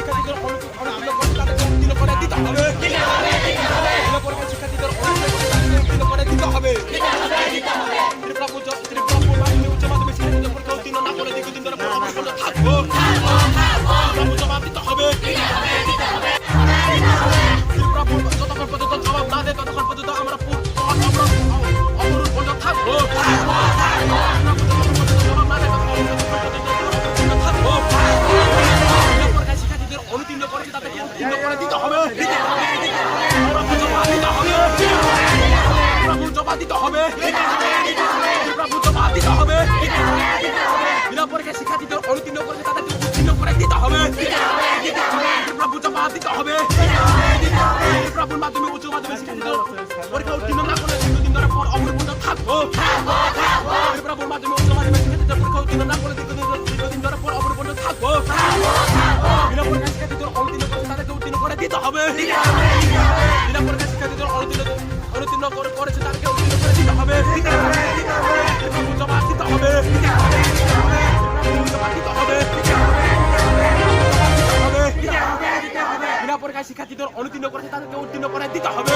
শিক্ষার্থীদের অনুত্তীর্ণ করে তাদেরকে উত্তীর্ণ করে দিতে হবে। বিনা পরীক্ষায় শিক্ষার্থীদের উত্তীর্ণ করে দিতে হবে। ত্রিপুরা মাধ্যমিক উচ্চ মাধ্যমিক শিক্ষার্থীদের পরীক্ষা উত্তীর্ণ না করে দীর্ঘদিন ধরে অবস্থান থাকবো। জবাব দিতে হবে। ত্রিপুরা যতক্ষণ পর্যন্ত জবাব না দেয় ততক্ষণ পর্যন্ত আমরা অবরোধ বন্ধ থাকবো। জবাব না দেয় ততক্ষণ থাকবো। বিনা পরীক্ষায় শিক্ষার্থীদের অনুত্তীর্ণ করে তাদেরকে উত্তীর্ণ করে দিতে হবে। জবাব দিতে হবে। দিতে হবে। বিনা পরীক্ষায় শিক্ষার্থীদের অনুত্তীর্ণ করে তাদেরকে উত্তীর্ণ করে দিতে হবে। প্রভু জবাব দিতে হবে। প্রভুর মাধ্যমে উচ্চ মাধ্যমিক শিক্ষার্থীদের পরীক্ষা উত্তীর্ণ না করলে দীর্ঘদিন ধরে অবরোধ থাকবো। প্রভুর মাধ্যমে উচ্চ মাধ্যমিক শিক্ষার্থীদের পরীক্ষা উত্তীর্ণ না করলে দীর্ঘদিন ধরে অবরোধ থাকবো। বিনা পরীক্ষায় শিক্ষার্থীদের অনুত্তীর্ণ করে তাদেরকে উত্তীর্ণ করে দিতে হবে। বিনা পরীক্ষায় শিক্ষার্থীদের অনুত্তীর্ণ করেছে তাদেরকে উত্তীর্ণ করে দিতে হবে। জবাব দিতে হবে। জবাব দিতে হবে। বিনা পরীক্ষায় শিক্ষার্থীদের অনুত্তীর্ণ করেছে তাদেরকে উত্তীর্ণ করে দিতে হবে।